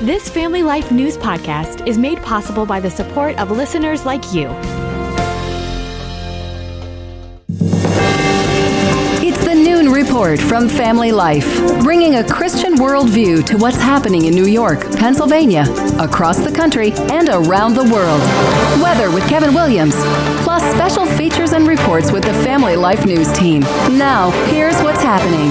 This Family Life News podcast is made possible by the support of listeners like you. It's the Noon Report from Family Life, bringing a Christian worldview to what's happening in New York, Pennsylvania, across the country, and around the world. Weather with Kevin Williams, plus special features and reports with the Family Life News team. Now, here's what's happening.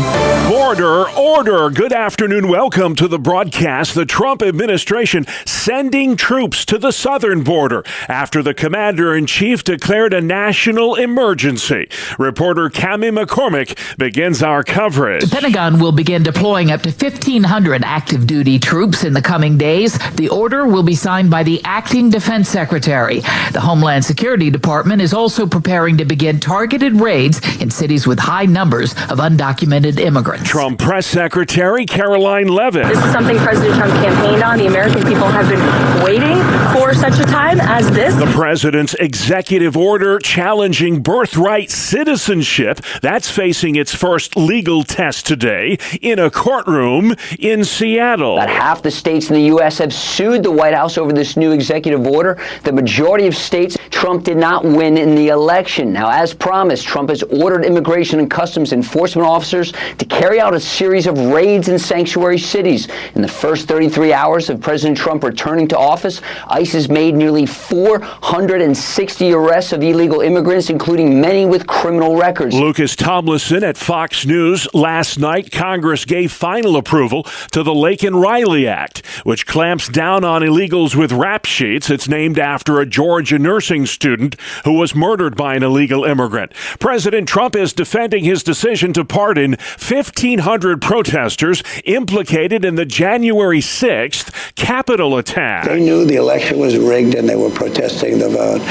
Order. Good afternoon. Welcome to the broadcast. The Trump administration sending troops to the southern border after the commander-in-chief declared a national emergency. Reporter Cami McCormick begins our coverage. The Pentagon will begin deploying up to 1,500 active duty troops in the coming days. The order will be signed by the acting defense secretary. The Homeland Security Department is also preparing to begin targeted raids in cities with high numbers of undocumented immigrants. Trump Press Secretary Caroline Leavitt. This is something President Trump campaigned on. The American people have been waiting for such a time as this. The president's executive order challenging birthright citizenship, that's facing its first legal test today in a courtroom in Seattle. About half the states in the U.S. have sued the White House over this new executive order. The majority of states, Trump did not win in the election. Now, as promised, Trump has ordered Immigration and Customs enforcement officers to carry out a series of raids in sanctuary cities. In the first 33 hours of President Trump returning to office, ICE has made nearly 460 arrests of illegal immigrants, including many with criminal records. Lucas Tomlinson at Fox News. Last night, Congress gave final approval to the Laken Riley Act, which clamps down on illegals with rap sheets. It's named after a Georgia nursing student who was murdered by an illegal immigrant. President Trump is defending his decision to pardon 1,500 protesters implicated in the January 6th Capitol attack. They knew the election was rigged and they were protesting the vote.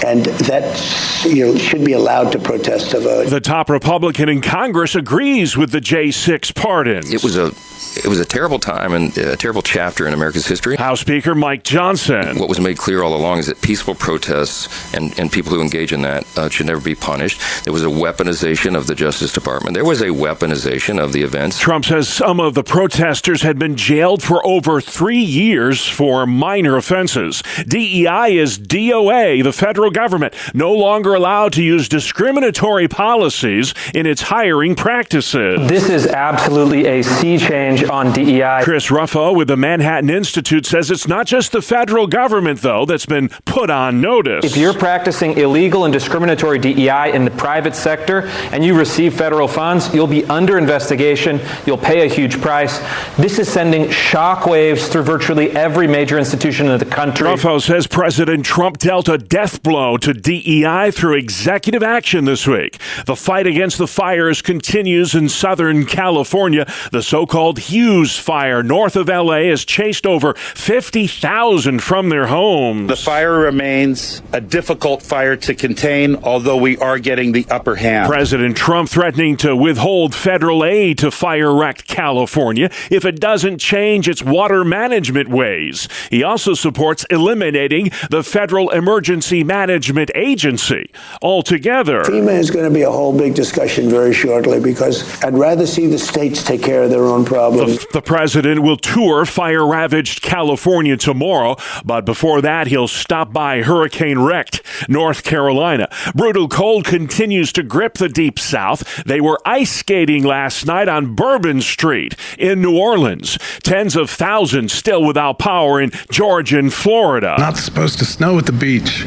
And that should be allowed to protest the vote. The top Republican in Congress agrees with the J6 pardon. It was a terrible time and a terrible chapter in America's history. House Speaker Mike Johnson. What was made clear all along is that peaceful protests and people who engage in that should never be punished. There was a weaponization of the Justice Department. There was a weaponization of the events. Trump says some of the protesters had been jailed for over 3 years for minor offenses. DEI is DOA, the federal government, no longer allowed to use discriminatory policies in its hiring practices. This is absolutely a sea change on DEI. Chris Ruffo with the Manhattan Institute says it's not just the federal government, though, that's been put on notice. If you're practicing illegal and discriminatory DEI in the private sector and you receive federal funds, you'll be under investigation. You'll pay a huge price. This is sending shockwaves through virtually every major institution in the country. Ruffo says President Trump dealt a death blow to DEI through executive action this week. The fight against the fires continues in Southern California. The so-called Hughes Fire north of LA has chased over 50,000 from their homes. The fire remains a difficult fire to contain, although we are getting the upper hand. President Trump threatening to withhold federal aid to fire-wrecked California if it doesn't change its water management ways. He also supports eliminating the Federal Emergency Management Agency altogether. FEMA is going to be a whole big discussion very shortly because I'd rather see the states take care of their own problems. The president will tour fire-ravaged California tomorrow, but before that, he'll stop by hurricane-wrecked North Carolina. Brutal cold continues to grip the Deep South. They were ice skating last night on Bourbon Street in New Orleans. Tens of thousands still without power in Georgia and Florida. Not supposed to snow at the beach.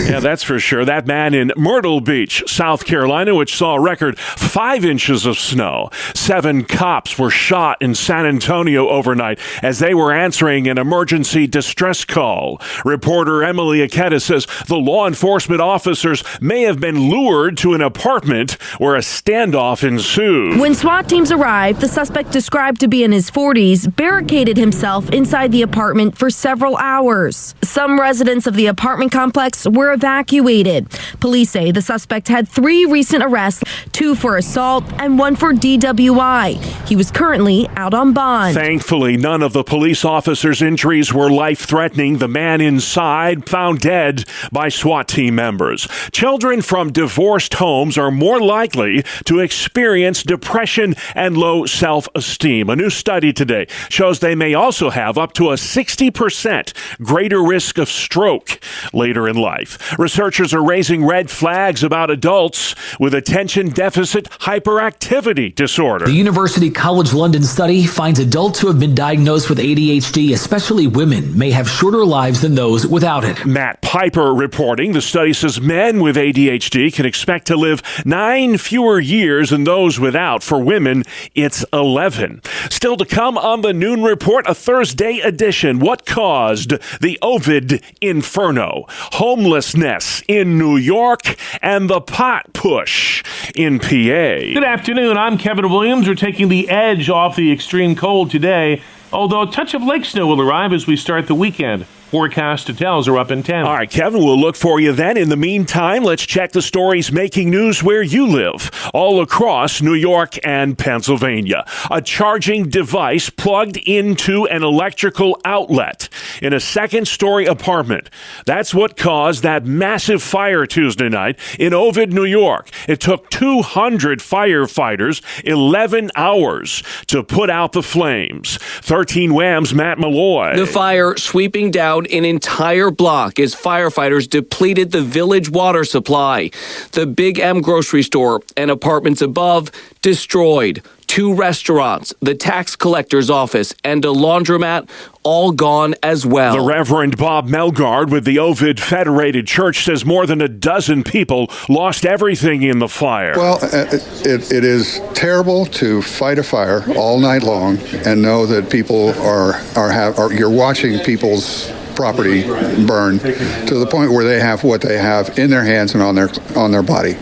Yeah, that's for sure. That man in Myrtle Beach, South Carolina, which saw a record 5 inches of snow. 7 cops were shot in San Antonio overnight as they were answering an emergency distress call. Reporter Emily Aketa says the law enforcement officers may have been lured to an apartment where a standoff ensued. When SWAT teams arrived, the suspect, described to be in his 40s, barricaded himself inside the apartment for several hours. Some residents of the apartment complex were evacuated. Police say the suspect had 3 recent arrests, 2 for assault and 1 for DWI. He was currently out out on bond. Thankfully, none of the police officers' injuries were life-threatening. The man inside found dead by SWAT team members. Children from divorced homes are more likely to experience depression and low self-esteem. A new study today shows they may also have up to a 60% greater risk of stroke later in life. Researchers are raising red flags about adults with attention deficit hyperactivity disorder. The University College London study finds adults who have been diagnosed with ADHD, especially women, may have shorter lives than those without it. Matt Piper reporting the study says men with ADHD can expect to live 9 fewer years than those without. For women, it's 11. Still to come on the Noon Report, a Thursday edition. What caused the Ovid Inferno? Homelessness in New York and the pot push in PA. Good afternoon. I'm Kevin Williams. We're taking the edge off the extreme cold today, although a touch of lake snow will arrive as we start the weekend. Forecast hotels are up in 10. All right, Kevin, we'll look for you then. In the meantime, let's check the stories making news where you live, all across New York and Pennsylvania. A charging device plugged into an electrical outlet in a second-story apartment. That's what caused that massive fire Tuesday night in Ovid, New York. It took 200 firefighters 11 hours to put out the flames. 13 Wham's Matt Malloy. The fire sweeping down an entire block as firefighters depleted the village water supply. The Big M grocery store and apartments above destroyed. 2 restaurants, the tax collector's office, and a laundromat all gone as well. The Reverend Bob Melgard with the Ovid Federated Church says more than a dozen people lost everything in the fire. Well, it is terrible to fight a fire all night long and know that people you're watching people's property burn to the point where they have what they have in their hands and on their body.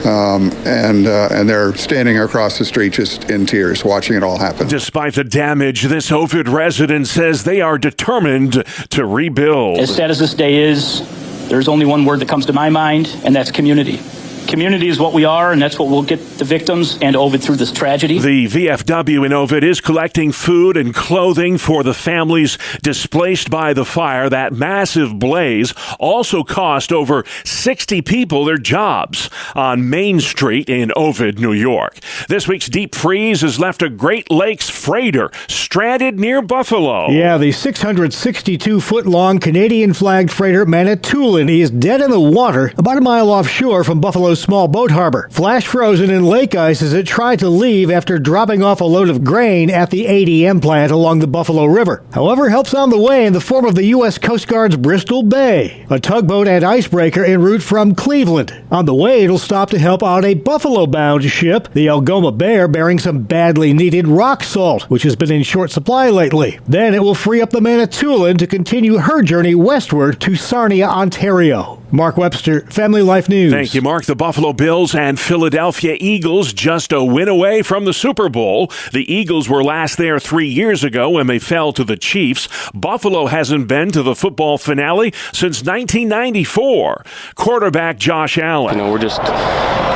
And they're standing across the street just in tears watching it all happen. Despite the damage, this Ovid resident says they are determined to rebuild. As sad as this day is, there's only one word that comes to my mind, and that's community. Community is what we are, and that's what will get the victims and Ovid through this tragedy. The VFW in Ovid is collecting food and clothing for the families displaced by the fire. That massive blaze also cost over 60 people their jobs on Main Street in Ovid, New York. This week's deep freeze has left a Great Lakes freighter stranded near Buffalo. Yeah, the 662-foot-long Canadian-flagged freighter Manitoulin is dead in the water about a mile offshore from Buffalo's small boat harbor. Flash frozen in lake ice as it tried to leave after dropping off a load of grain at the ADM plant along the Buffalo River. However, help's on the way in the form of the U.S. Coast Guard's Bristol Bay, a tugboat and icebreaker en route from Cleveland. On the way, it'll stop to help out a Buffalo-bound ship, the Algoma Bear, bearing some badly needed rock salt, which has been in short supply lately. Then it will free up the Manitoulin to continue her journey westward to Sarnia, Ontario. Mark Webster, Family Life News. Thank you, Mark. The Buffalo Bills and Philadelphia Eagles just a win away from the Super Bowl. The Eagles were last there 3 years ago when they fell to the Chiefs. Buffalo hasn't been to the football finale since 1994. Quarterback Josh Allen. We're just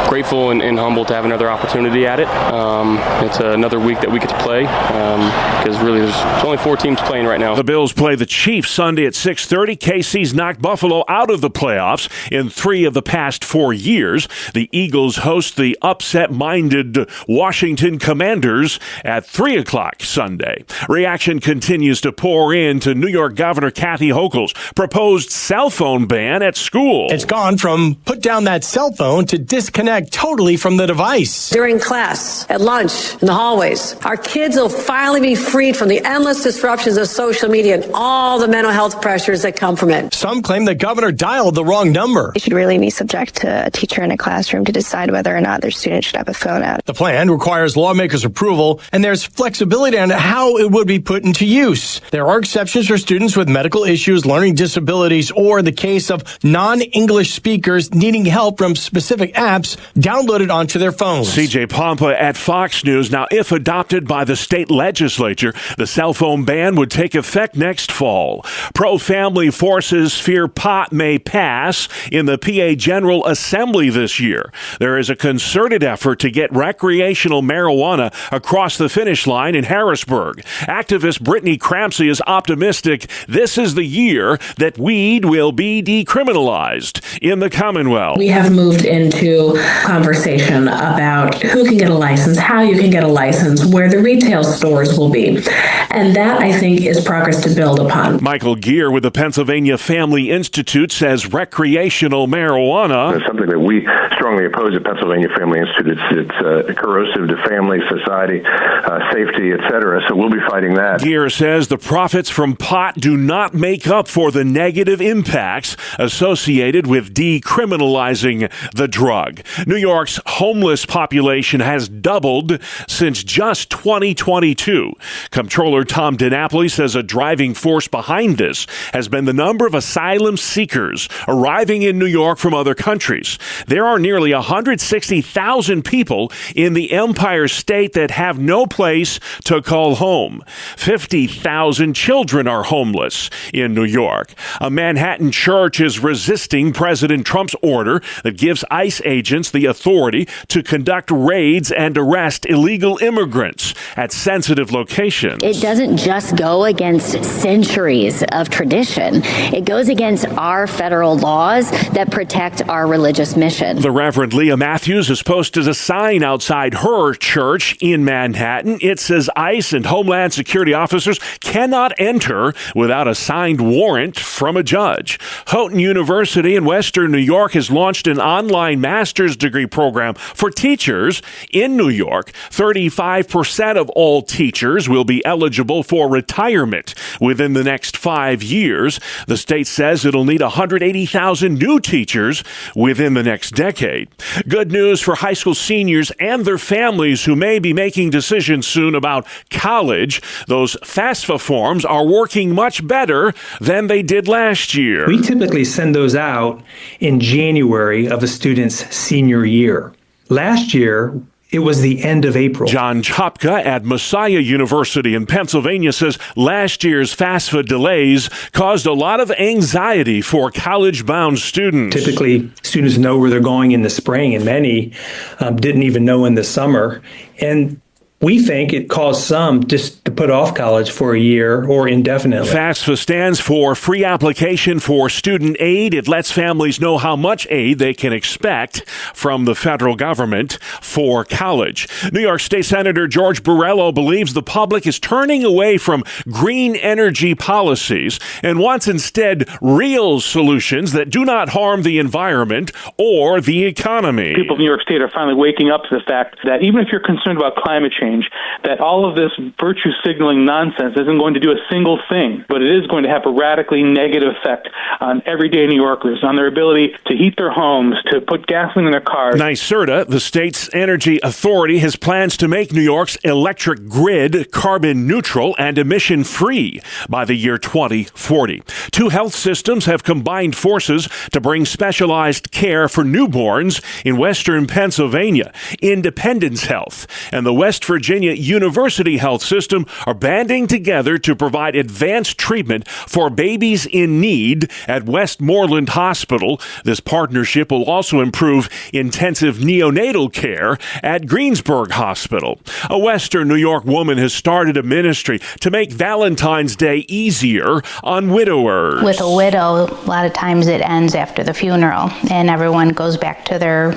grateful and humbled to have another opportunity at it. It's another week that we get to play because really there's only 4 teams playing right now. The Bills play the Chiefs Sunday at 6:30. KC's knocked Buffalo out of the playoffs in 3 of the past 4 years. The Eagles host the upset-minded Washington Commanders at 3 o'clock Sunday. Reaction continues to pour in to New York Governor Kathy Hochul's proposed cell phone ban at school. It's gone from put down that cell phone to disconnect totally from the device. During class, at lunch, in the hallways, our kids will finally be freed from the endless disruptions of social media and all the mental health pressures that come from it. Some claim the governor dialed the wrong number. It should really be subject to a teacher in a classroom to decide whether or not their student should have a phone out. The plan requires lawmakers' approval, and there's flexibility on how it would be put into use. There are exceptions for students with medical issues, learning disabilities, or the case of non-English speakers needing help from specific apps downloaded onto their phones. CJ Pompa at Fox News. Now, if adopted by the state legislature, the cell phone ban would take effect next fall. Pro-family forces fear pot may pass pass in the PA General Assembly this year. There is a concerted effort to get recreational marijuana across the finish line in Harrisburg. Activist Brittany Crampsey is optimistic this is the year that weed will be decriminalized in the Commonwealth. We have moved into conversation about who can get a license, how you can get a license, where the retail stores will be. And that, I think, is progress to build upon. Michael Geer with the Pennsylvania Family Institute says recreational marijuana is something that we strongly oppose at Pennsylvania Family Institute. It's corrosive to family, society, safety, etc. So we'll be fighting that. Geer says the profits from pot do not make up for the negative impacts associated with decriminalizing the drug. New York's homeless population has doubled since just 2022. Comptroller Tom DiNapoli says a driving force behind this has been the number of asylum seekers arriving in New York from other countries. There are nearly 160,000 people in the Empire State that have no place to call home. 50,000 children are homeless in New York. A Manhattan church is resisting President Trump's order that gives ICE agents the authority to conduct raids and arrest illegal immigrants at sensitive locations. It doesn't just go against centuries of tradition. It goes against our federal laws that protect our religious mission. The Reverend Leah Matthews has posted a sign outside her church in Manhattan. It says ICE and Homeland Security officers cannot enter without a signed warrant from a judge. Houghton University in Western New York has launched an online master's degree program for teachers in New York. 35% of all teachers will be eligible for retirement within the next 5 years. The state says it'll need 180,000 new teachers within the next decade. Good news for high school seniors and their families who may be making decisions soon about college. Those FAFSA forms are working much better than they did last year. We typically send those out in January of a student's senior year. Last year, it was the end of April. John Chopka at Messiah University in Pennsylvania says last year's FAFSA delays caused a lot of anxiety for college-bound students. Typically, students know where they're going in the spring, and many didn't even know in the summer. And we think it caused some just to put off college for a year or indefinitely. FAFSA stands for Free Application for Student Aid. It lets families know how much aid they can expect from the federal government for college. New York State Senator George Borrello believes the public is turning away from green energy policies and wants instead real solutions that do not harm the environment or the economy. People of New York State are finally waking up to the fact that even if you're concerned about climate change, that all of this virtue signaling nonsense isn't going to do a single thing, but it is going to have a radically negative effect on everyday New Yorkers, on their ability to heat their homes, to put gasoline in their cars. NYSERDA, the state's energy authority, has plans to make New York's electric grid carbon neutral and emission free by the year 2040. Two health systems have combined forces to bring specialized care for newborns in western Pennsylvania. Independence Health and the West Virginia University Health System are banding together to provide advanced treatment for babies in need at Westmoreland Hospital. This partnership will also improve intensive neonatal care at Greensburg Hospital. A Western New York woman has started a ministry to make Valentine's Day easier on widowers. With a widow, a lot of times it ends after the funeral, and everyone goes back to their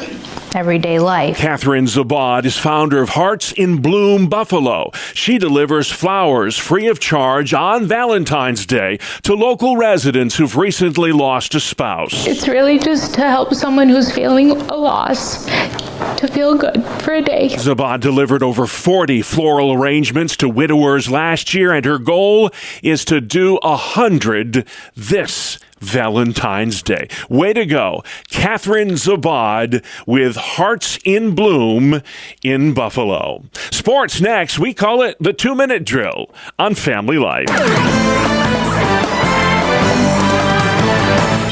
everyday life. Catherine Zabad is founder of Hearts in Bloom Buffalo. She delivers flowers free of charge on Valentine's Day to local residents who've recently lost a spouse. It's really just to help someone who's feeling a loss to feel good for a day. Zabad delivered over 40 floral arrangements to widowers last year, and her goal is to do 100 this Valentine's Day. Way to go, Catherine Zabad with Hearts in Bloom in Buffalo. Sports next. We call it the 2-minute drill on Family Life.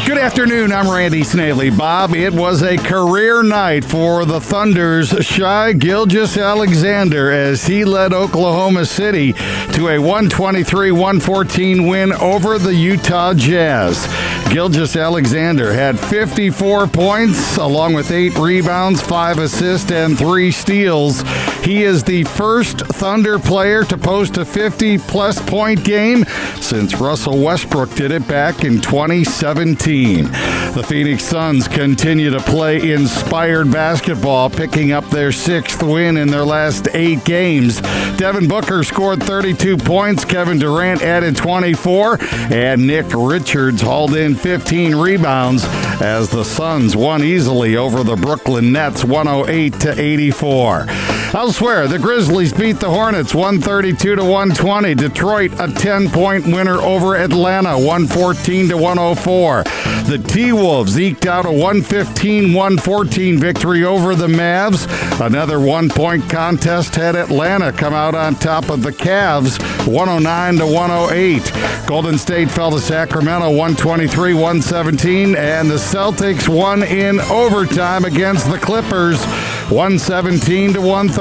Good afternoon, I'm Randy Snaley. Bob, it was a career night for the Thunder's Shai Gilgeous-Alexander as he led Oklahoma City to a 123-114 win over the Utah Jazz. Gilgeous-Alexander had 54 points, along with 8 rebounds, 5 assists, and 3 steals. He is the first Thunder player to post a 50-plus point game since Russell Westbrook did it back in 2017. The Phoenix Suns continue to play inspired basketball, picking up their 6th win in their last 8 games. Devin Booker scored 32 points, Kevin Durant added 24, and Nick Richards hauled in 15 rebounds as the Suns won easily over the Brooklyn Nets 108-84. Elsewhere, the Grizzlies beat the Hornets 132-120. Detroit a 10-point winner over Atlanta 114-104. The T-Wolves eked out a 115-114 victory over the Mavs. Another 1-point contest had Atlanta come out on top of the Cavs 109-108. Golden State fell to Sacramento 123-117, and the Celtics won in overtime against the Clippers 117-113.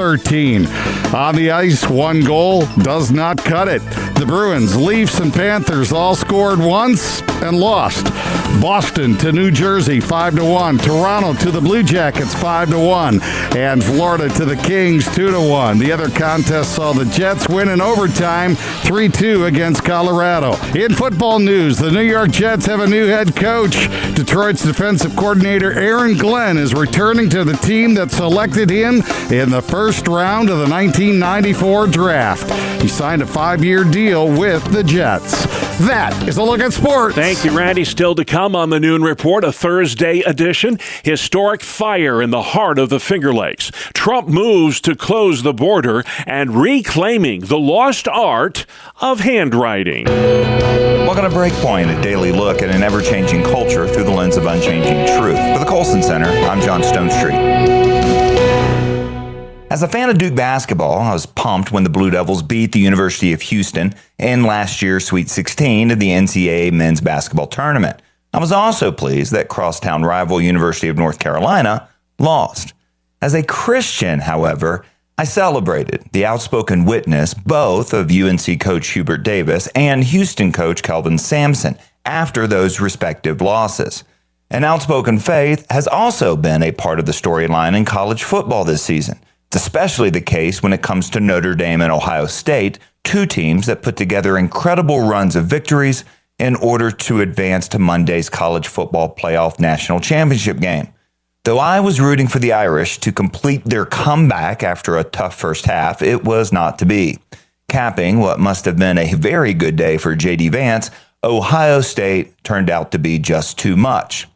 On the ice, 1 goal does not cut it. The Bruins, Leafs, and Panthers all scored once and lost. Boston to New Jersey 5-1. Toronto to the Blue Jackets 5-1. And Florida to the Kings 2-1. The other contest saw the Jets win in overtime 3-2 against Colorado. In football news, the New York Jets have a new head coach. Detroit's defensive coordinator Aaron Glenn is returning to the team that selected him in the first round of the 1994 draft. He signed a 5-year deal with the Jets. That is a look at sports. Thank you, Randy. Still to come on the Noon Report, a Thursday edition. Historic fire in the heart of the Finger Lakes. Trump moves to close the border and reclaiming the lost art of handwriting. Welcome to Breakpoint, a daily look at an ever-changing culture through the lens of unchanging truth. For the Colson Center, I'm John Stonestreet. As a fan of Duke basketball, I was pumped when the Blue Devils beat the University of Houston in last year's Sweet 16 of the NCAA men's basketball tournament. I was also pleased that crosstown rival University of North Carolina lost. As a Christian, however, I celebrated the outspoken witness both of UNC coach Hubert Davis and Houston coach Kelvin Sampson after those respective losses. An outspoken faith has also been a part of the storyline in college football this season. It's especially the case when it comes to Notre Dame and Ohio State, 2 teams that put together incredible runs of victories in order to advance to Monday's college football playoff national championship game. Though I was rooting for the Irish to complete their comeback after a tough first half, it was not to be. Capping what must have been a very good day for J.D. Vance, Ohio State turned out to be just too much.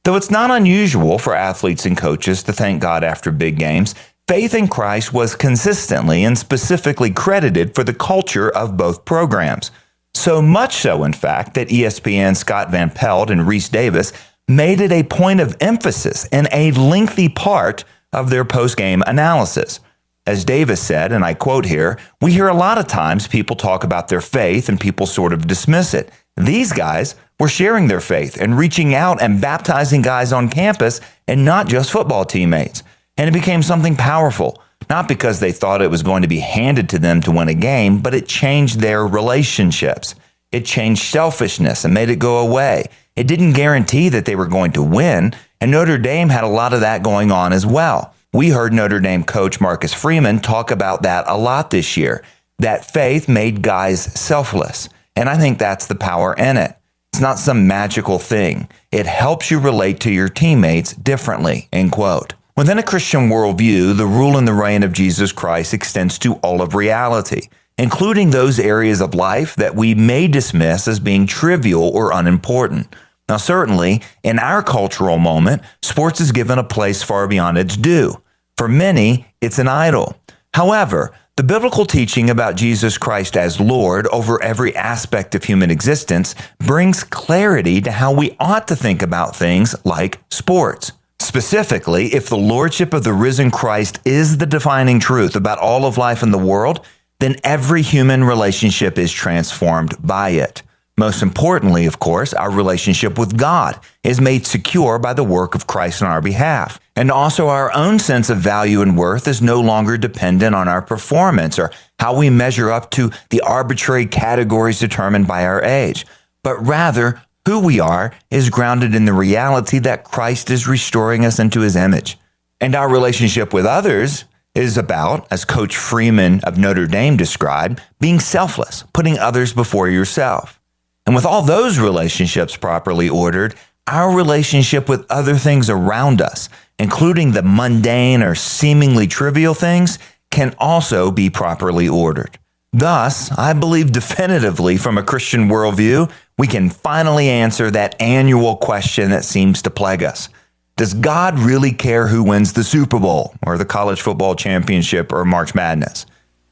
Though it's not unusual for athletes and coaches to thank God after big games, faith in Christ was consistently and specifically credited for the culture of both programs. So much so, in fact, that ESPN's Scott Van Pelt and Reese Davis made it a point of emphasis in a lengthy part of their post-game analysis. As Davis said, and I quote here, "We hear a lot of times people talk about their faith and people sort of dismiss it. These guys were sharing their faith and reaching out and baptizing guys on campus and not just football teammates. And it became something powerful, not because they thought it was going to be handed to them to win a game, but it changed their relationships. It changed selfishness and made it go away. It didn't guarantee that they were going to win, and Notre Dame had a lot of that going on as well. We heard Notre Dame coach Marcus Freeman talk about that a lot this year, that faith made guys selfless, and I think that's the power in it. It's not some magical thing. It helps you relate to your teammates differently," end quote. Within a Christian worldview, the rule and the reign of Jesus Christ extends to all of reality, including those areas of life that we may dismiss as being trivial or unimportant. Now, certainly, in our cultural moment, sports is given a place far beyond its due. For many, it's an idol. However, the biblical teaching about Jesus Christ as Lord over every aspect of human existence brings clarity to how we ought to think about things like sports. Specifically, if the lordship of the risen Christ is the defining truth about all of life in the world, then every human relationship is transformed by it. Most importantly, of course, our relationship with God is made secure by the work of Christ on our behalf. And also our own sense of value and worth is no longer dependent on our performance or how we measure up to the arbitrary categories determined by our age, but rather Who we are is grounded in the reality that Christ is restoring us into his image. And our relationship with others is about, as Coach Freeman of Notre Dame described, being selfless, putting others before yourself. And with all those relationships properly ordered, our relationship with other things around us, including the mundane or seemingly trivial things, can also be properly ordered. Thus, I believe definitively from a Christian worldview, we can finally answer that annual question that seems to plague us. Does God really care who wins the Super Bowl or the college football championship or March Madness?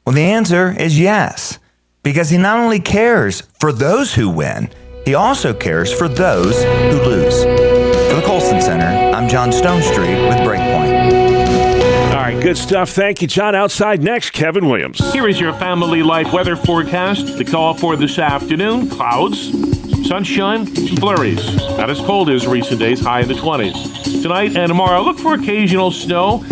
Well, the answer is yes, because he not only cares for those who win, he also cares for those who lose. For the Colson Center, I'm John Stonestreet with Breakpoint. All right, good stuff. Thank you, John. Outside next, Kevin Williams. Here is your Family Life weather forecast. The call for this afternoon: clouds, sunshine, flurries. Not as cold as recent days, high in the 20s. Tonight and tomorrow, look for occasional snow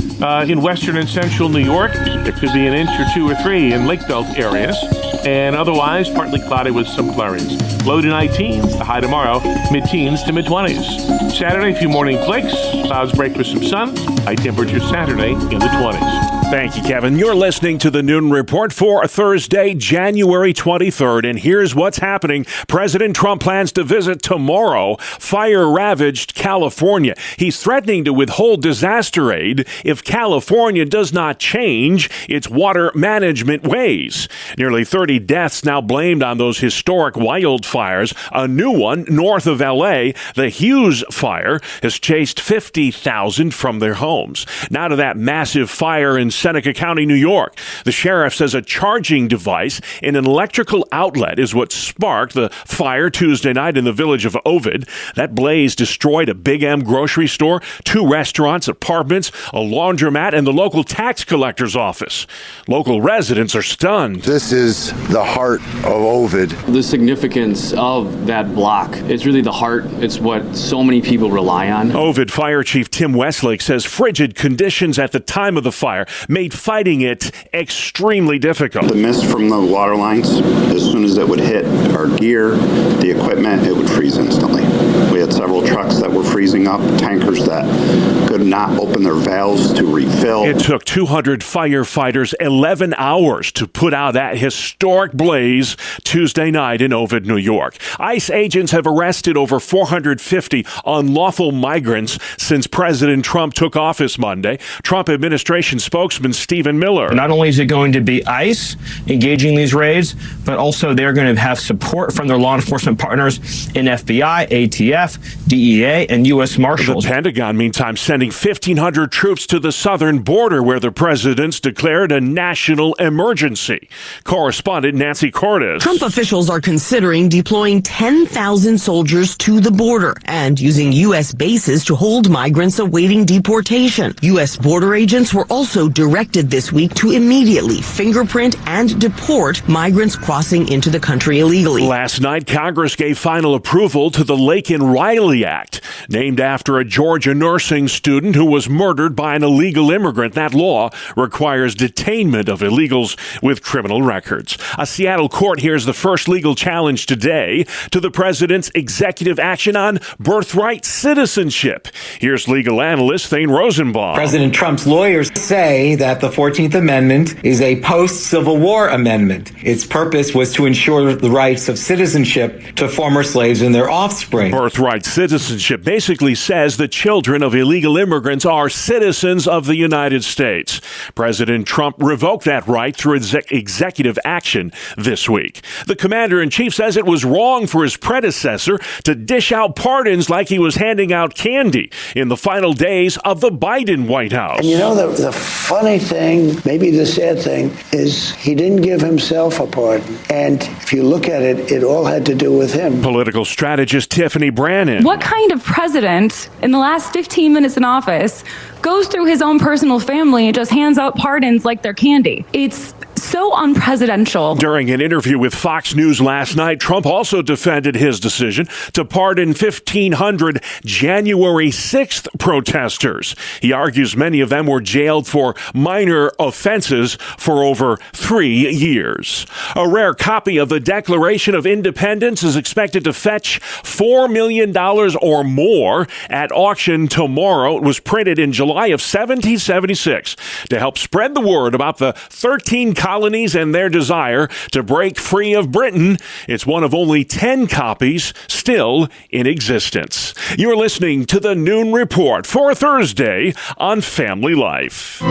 in western and central New York. It could be an inch or 2 or 3 in Lake Belt areas. And otherwise, partly cloudy with some flurries. Low to high teens, the high tomorrow, mid-teens to mid-20s. Saturday, a few morning flakes. Clouds break with some sun. High temperature Saturday in the 20s. Thank you, Kevin. You're listening to the Noon Report for Thursday, January 23rd. And here's what's happening. President Trump plans to visit tomorrow fire-ravaged California. He's threatening to withhold disaster aid if California does not change its water management ways. Nearly 30 deaths now blamed on those historic wildfires. A new one north of L.A., the Hughes Fire, has chased 50,000 from their homes. Now to that massive fire in Seneca County, New York. The sheriff says a charging device in an electrical outlet is what sparked the fire Tuesday night in the village of Ovid. That blaze destroyed a Big M grocery store, 2 restaurants, apartments, a laundromat, and the local tax collector's office. Local residents are stunned. This is the heart of Ovid. The significance of that block, it's really the heart. It's what so many people rely on. Ovid Fire Chief Tim Westlake says frigid conditions at the time of the fire made fighting it extremely difficult. The mist from the water lines, as soon as it would hit our gear, the equipment, it would freeze instantly. We had several trucks that were freezing up, tankers that could not open their valves to refill. It took 200 firefighters 11 hours to put out that historic blaze Tuesday night in Ovid, New York. ICE agents have arrested over 450 unlawful migrants since President Trump took office Monday. Trump administration spokesman Stephen Miller. Not only is it going to be ICE engaging these raids, but also they're going to have support from their law enforcement partners in FBI, ATF, DEA, and U.S. Marshals. The Pentagon, meantime, sending 1,500 troops to the southern border where the president's declared a national emergency. Correspondent Nancy Cordes. Trump officials are considering deploying 10,000 soldiers to the border and using U.S. bases to hold migrants awaiting deportation. U.S. border agents were also directed this week to immediately fingerprint and deport migrants crossing into the country illegally. Last night, Congress gave final approval to the Laken-Riley Act, named after a Georgia nursing student who was murdered by an illegal immigrant. That law requires detainment of illegals with criminal records. A Seattle court hears the first legal challenge today to the president's executive action on birthright citizenship. Here's legal analyst Thane Rosenbaum. President Trump's lawyers say that the 14th Amendment is a post-Civil War amendment. Its purpose was to ensure the rights of citizenship to former slaves and their offspring. Birthright citizenship basically says the children of illegal immigrants are citizens of the United States. President Trump revoked that right through executive action this week. The commander-in-chief says it was wrong for his predecessor to dish out pardons like he was handing out candy in the final days of the Biden White House. And you know, the funny thing, maybe the sad thing, is he didn't give himself a pardon. And if you look at it, it all had to do with him. Political strategist Tiffany Brannan. What kind of president in the last 15 minutes in office goes through his own personal family and just hands out pardons like they're candy? It's so unpresidential. During an interview with Fox News last night, Trump also defended his decision to pardon 1,500 January 6th protesters. He argues many of them were jailed for minor offenses for over 3 years. A rare copy of the Declaration of Independence is expected to fetch $4 million or more at auction tomorrow. It was printed in July of 1776 to help spread the word about the 13 colonies and their desire to break free of Britain. It's one of only 10 copies still in existence. You're listening to the Noon Report for Thursday on Family Life.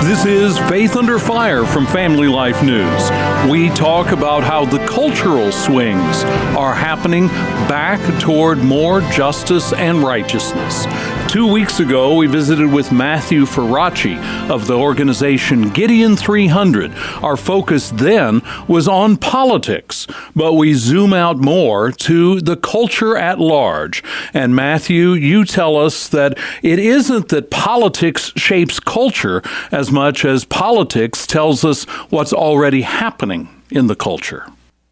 This is Faith Under Fire from Family Life News. We talk about how the cultural swings are happening back toward more justice and righteousness. 2 weeks ago, we visited with Matthew Faraci of the organization Gideon 300. Our focus then was on politics, but we zoom out more to the culture at large. And Matthew, you tell us that it isn't that politics shapes culture as much as politics tells us what's already happening in the culture.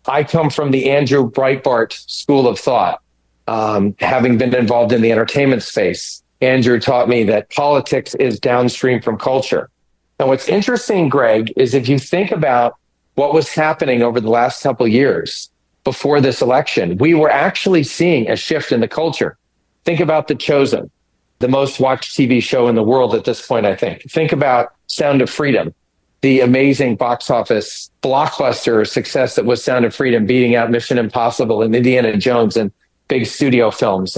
I come from the Andrew Breitbart school of thought, having been involved in the entertainment space. Andrew taught me that politics is downstream from culture. And what's interesting, Greg, is if you think about what was happening over the last couple of years before this election, we were actually seeing a shift in the culture. Think about The Chosen, the most watched TV show in the world at this point, I think. Think about Sound of Freedom, the amazing box office blockbuster success that was Sound of Freedom, beating out Mission Impossible and Indiana Jones and big studio films.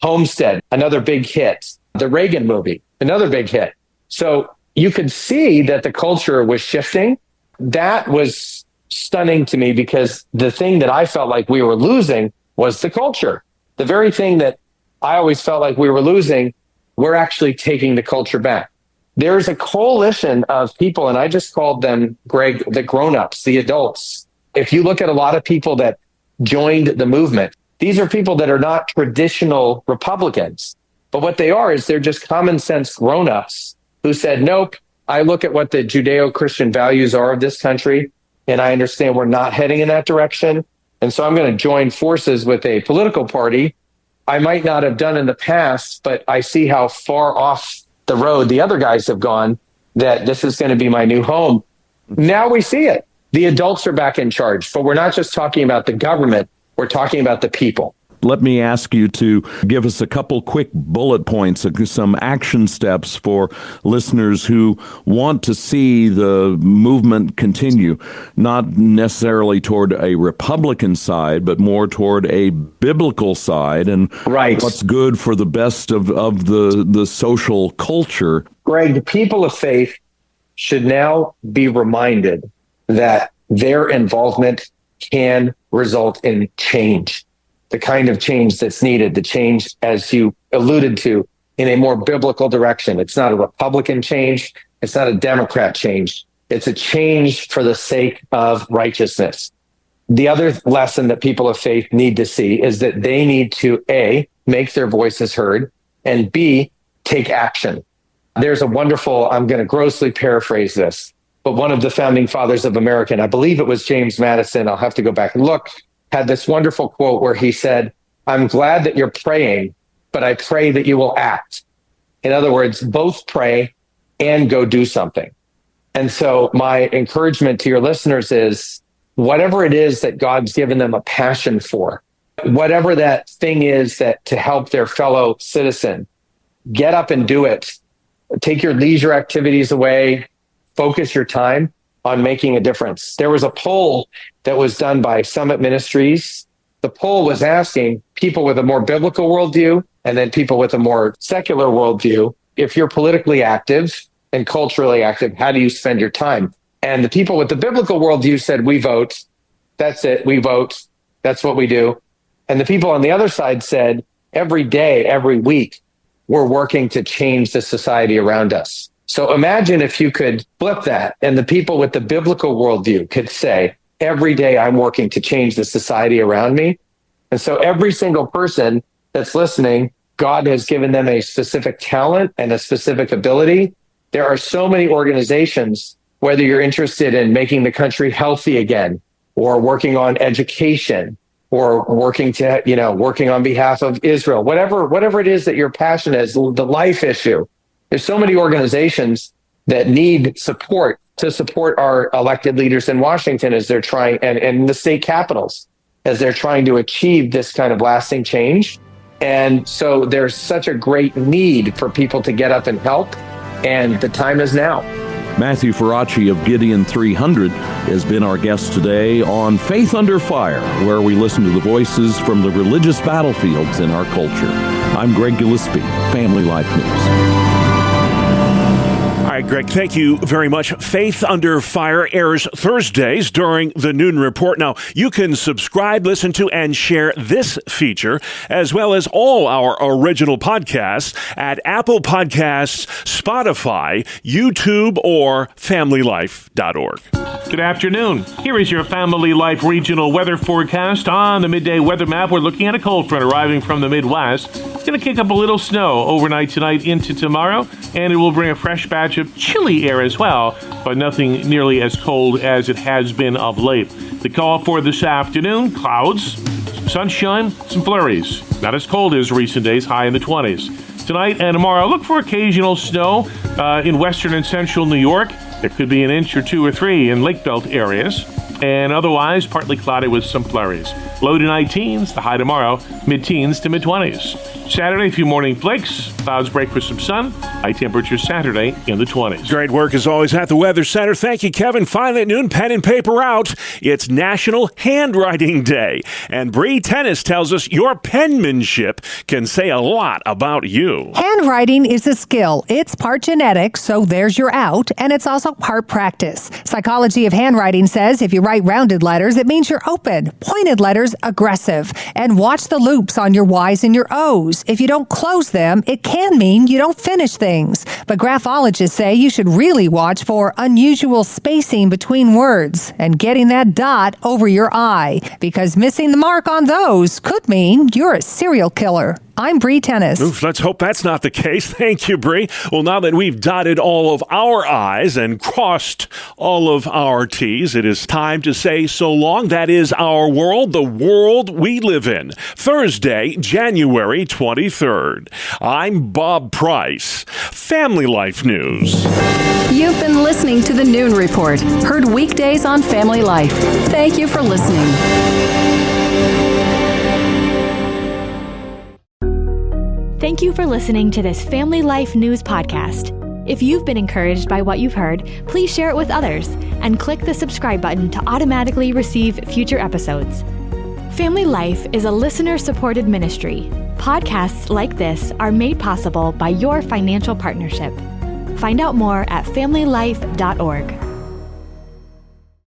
Homestead, another big hit. The Reagan movie, another big hit. So you could see that the culture was shifting. That was stunning to me because the thing that I felt like we were losing was the culture. The very thing that I always felt like we were losing, we're actually taking the culture back. There's a coalition of people, and I just called them, Greg, the grown-ups, the adults. If you look at a lot of people that joined the movement, these are people that are not traditional Republicans. But what they are is they're just common sense grown-ups who said, nope, I look at what the Judeo-Christian values are of this country, and I understand we're not heading in that direction. And so I'm going to join forces with a political party I might not have done in the past, but I see how far off the road the other guys have gone, that this is going to be my new home. Now we see it. The adults are back in charge, but we're not just talking about the government. We're talking about the people. Let me ask you to give us a couple quick bullet points, some action steps for listeners who want to see the movement continue, not necessarily toward a Republican side, but more toward a biblical side, and what's good for the best of the social culture. Greg, the people of faith should now be reminded that their involvement can result in change. The kind of change that's needed, the change, as you alluded to, in a more biblical direction. It's not a Republican change. It's not a Democrat change. It's a change for the sake of righteousness. The other lesson that people of faith need to see is that they need to, A, make their voices heard, and B, take action. There's a wonderful, I'm going to grossly paraphrase this, but one of the founding fathers of America, and I believe it was James Madison, I'll have to go back and look, had this wonderful quote where he said, I'm glad that you're praying, but I pray that you will act. In other words, both pray and go do something. And so my encouragement to your listeners is whatever it is that God's given them a passion for, whatever that thing is that to help their fellow citizen, get up and do it. Take your leisure activities away, focus your time on making a difference. There was a poll that was done by Summit Ministries. The poll was asking people with a more biblical worldview and then people with a more secular worldview, if you're politically active and culturally active, how do you spend your time? And the people with the biblical worldview said, we vote. That's it. We vote. That's what we do. And the people on the other side said, every day, every week, we're working to change the society around us. So imagine if you could flip that and the people with the biblical worldview could say, every day I'm working to change the society around me. And so every single person that's listening, God has given them a specific talent and a specific ability. There are so many organizations, whether you're interested in making the country healthy again, or working on education, or working on behalf of Israel, whatever it is that your passion is, the life issue. There's so many organizations that need support to support our elected leaders in Washington as they're trying, and in the state capitals, as they're trying to achieve this kind of lasting change. And so there's such a great need for people to get up and help, and the time is now. Matthew Faraci of Gideon 300 has been our guest today on Faith Under Fire, where we listen to the voices from the religious battlefields in our culture. I'm Greg Gillespie, Family Life News. All right, Greg, thank you very much. Faith Under Fire airs Thursdays during the Noon Report. Now, you can subscribe, listen to, and share this feature, as well as all our original podcasts at Apple Podcasts, Spotify, YouTube, or FamilyLife.org. Good afternoon. Here is your Family Life regional weather forecast. On the midday weather map, we're looking at a cold front arriving from the Midwest. It's going to kick up a little snow overnight tonight into tomorrow, and it will bring a fresh batch of chilly air as well, but nothing nearly as cold as it has been of late. The call for this afternoon, clouds, some sunshine, some flurries. Not as cold as recent days, high in the 20s. Tonight and tomorrow, look for occasional snow in western and central New York. There could be an inch or 2 or 3 in Lake Belt areas, and otherwise partly cloudy with some flurries. Low to high teens, the high tomorrow, mid-teens to mid-20s. Saturday, a few morning flakes, clouds break with some sun, high temperature Saturday in the 20s. Great work as always at the Weather Center. Thank you, Kevin. Finally at noon, pen and paper out. It's National Handwriting Day. And Bree Tennis tells us your penmanship can say a lot about you. Handwriting is a skill. It's part genetic, so there's your out, and it's also part practice. Psychology of Handwriting says if you write rounded letters, it means you're open. Pointed letters, aggressive. And watch the loops on your Y's and your O's. If you don't close them, it can mean you don't finish things. But graphologists say you should really watch for unusual spacing between words and getting that dot over your I, because missing the mark on those could mean you're a serial killer. I'm Bree Tennis. Oof, let's hope that's not the case. Thank you, Bree. Well, now that we've dotted all of our I's and crossed all of our T's, it is time to say so long. That is our world, the world we live in. Thursday, January 23rd. I'm Bob Price. Family Life News. You've been listening to the Noon Report, heard weekdays on Family Life. Thank you for listening. Thank you for listening to this Family Life News podcast. If you've been encouraged by what you've heard, please share it with others and click the subscribe button to automatically receive future episodes. Family Life is a listener-supported ministry. Podcasts like this are made possible by your financial partnership. Find out more at familylife.org.